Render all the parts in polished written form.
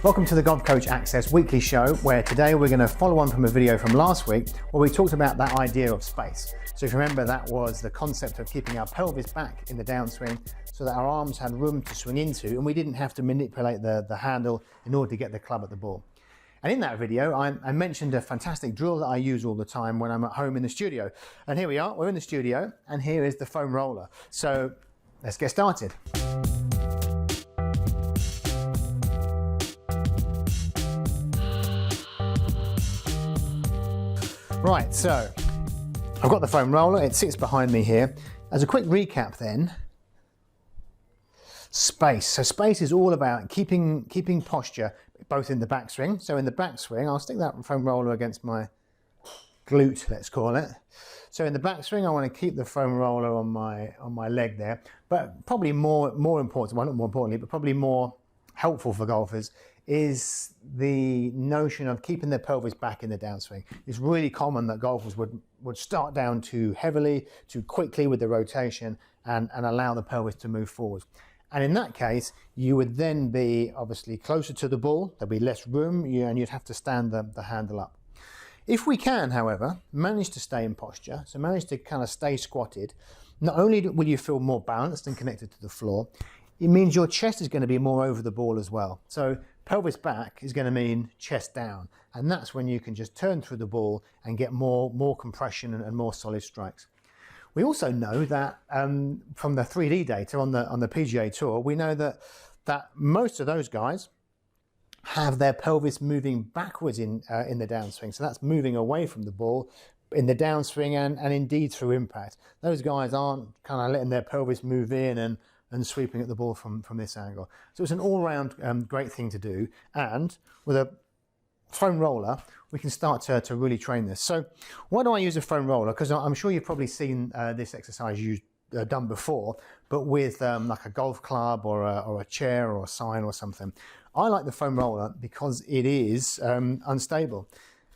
Welcome to the Golf Coach Access weekly show, where today we're going to follow on from a video from last week where we talked about that idea of space. So if you remember, that was the concept of keeping our pelvis back in the downswing so that our arms had room to swing into and we didn't have to manipulate the handle in order to get the club at the ball. And in that video, I mentioned a fantastic drill that I use all the time when I'm at home in the studio. And here we are, we're in the studio, and here is the foam roller. So let's get started. Right, so I've got the foam roller, it sits behind me here. As a quick recap then, space. So space is all about keeping posture both in the backswing. So in the backswing, I'll stick that foam roller against my glute, let's call it. So in the backswing, I want to keep the foam roller on my leg there. But probably more important, well not more importantly, but probably more helpful for golfers is the notion of keeping their pelvis back in the downswing. It's really common that golfers would start down too heavily, too quickly with the rotation and allow the pelvis to move forward. And in that case, you would then be obviously closer to the ball, there'd be less room, and you'd have to stand the handle up. If we can, however, manage to stay in posture, so manage to kind of stay squatted, not only will you feel more balanced and connected to the floor, it means your chest is going to be more over the ball as well. So pelvis back is going to mean chest down, and that's when you can just turn through the ball and get more compression and more solid strikes. We also know that from the 3D data on the PGA Tour, we know that most of those guys have their pelvis moving backwards in the downswing. So that's moving away from the ball in the downswing and indeed through impact. Those guys aren't kind of letting their pelvis move in and sweeping at the ball from this angle. So it's an all-round great thing to do, and with a foam roller we can start to really train this. So why do I use a foam roller? Because I'm sure you've probably seen this exercise done before, but with like a golf club or a chair or a sign or something. I like the foam roller because it is unstable,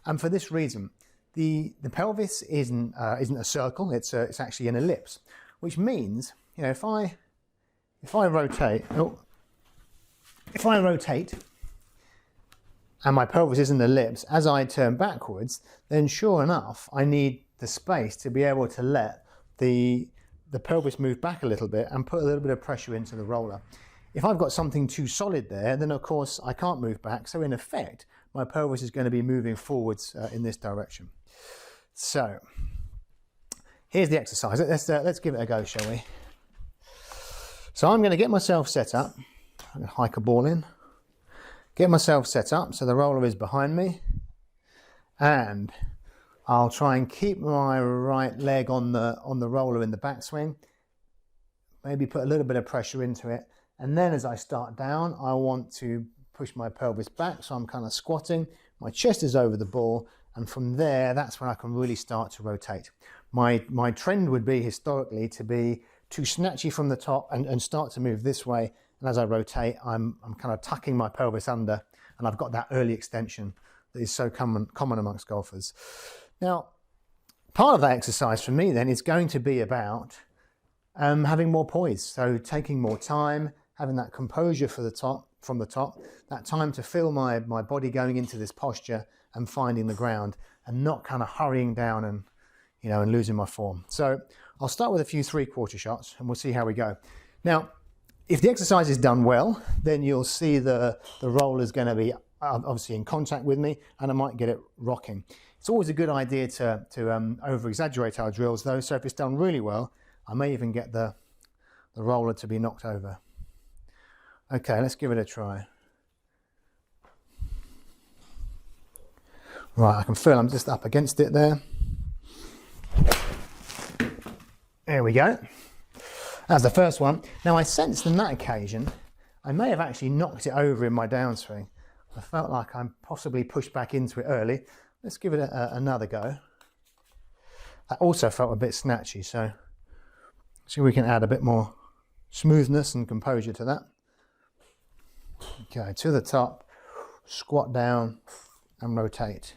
and for this reason. The pelvis isn't a circle, it's actually an ellipse, which means, you know, if I rotate and my pelvis is an ellipse, as I turn backwards, then sure enough, I need the space to be able to let the pelvis move back a little bit and put a little bit of pressure into the roller. If I've got something too solid there, then of course I can't move back. So in effect, my pelvis is going to be moving forwards in this direction. So here's the exercise. Let's give it a go, shall we? So I'm going to get myself set up. I'm going to hike a ball in. Get myself set up so the roller is behind me, and I'll try and keep my right leg on the roller in the backswing. Maybe put a little bit of pressure into it, and then as I start down, I want to push my pelvis back, so I'm kind of squatting. My chest is over the ball, and from there, that's when I can really start to rotate. My trend would be historically to be too snatchy from the top and start to move this way. And as I rotate, I'm kind of tucking my pelvis under, and I've got that early extension that is so common amongst golfers. Now, part of that exercise for me then is going to be about having more poise. So taking more time, having that composure from the top, that time to feel my body going into this posture and finding the ground, and not kind of hurrying down and losing my form. So I'll start with a few 3/4 shots and we'll see how we go. Now, if the exercise is done well, then you'll see the roller is going to be obviously in contact with me, and I might get it rocking. It's always a good idea to over-exaggerate our drills though, so if it's done really well, I may even get the roller to be knocked over. Okay, let's give it a try. Right, I can feel I'm just up against it there. There we go. That's the first one. Now I sensed on that occasion, I may have actually knocked it over in my downswing. I felt like I possibly pushed back into it early. Let's give it another go. That also felt a bit snatchy, so see if we can add a bit more smoothness and composure to that. Okay, to the top, squat down and rotate.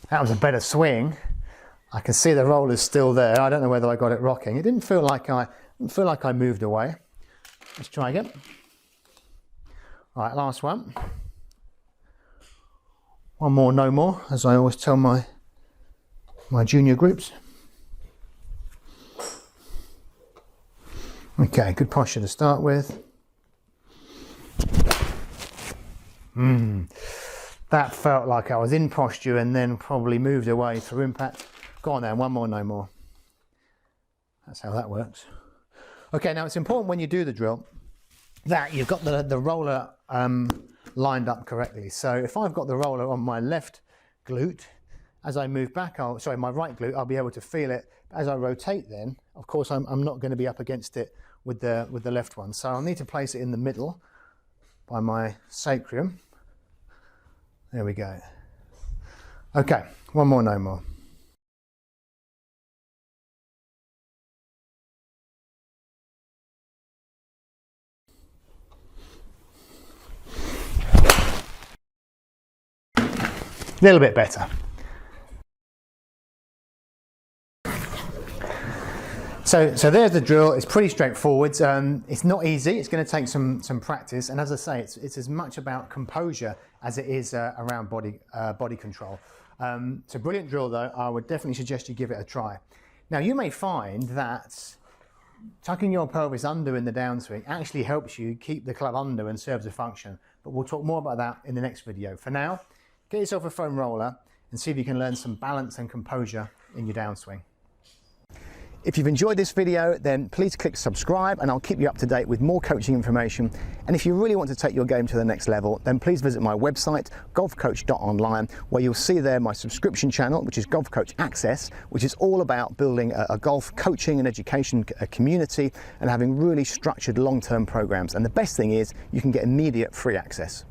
That was a better swing. I can see the roller's still there. I don't know whether I got it rocking. It didn't feel like I Didn't feel like I moved away. Let's try again. All right, last one. One more, no more, as I always tell my junior groups. Okay, good posture to start with. That felt like I was in posture and then probably moved away through impact. Go on then, one more, no more. That's how that works. Okay, now it's important when you do the drill that you've got the roller lined up correctly. So if I've got the roller on my left glute, as I move back, my right glute, I'll be able to feel it. As I rotate then, of course, I'm not going to be up against it with the left one. So I'll need to place it in the middle by my sacrum. There we go. Okay, one more, no more. A little bit better. So there's the drill. It's pretty straightforward. It's not easy. It's going to take some practice. And as I say, it's as much about composure as it is around body control. It's a brilliant drill, though. I would definitely suggest you give it a try. Now, you may find that tucking your pelvis under in the downswing actually helps you keep the club under and serves a function. But we'll talk more about that in the next video. For now, get yourself a foam roller and see if you can learn some balance and composure in your downswing. If you've enjoyed this video, then please click subscribe and I'll keep you up to date with more coaching information. And if you really want to take your game to the next level, then please visit my website, golfcoach.online, where you'll see there my subscription channel, which is Golf Coach Access, which is all about building a golf coaching and education community and having really structured long-term programs. And the best thing is you can get immediate free access.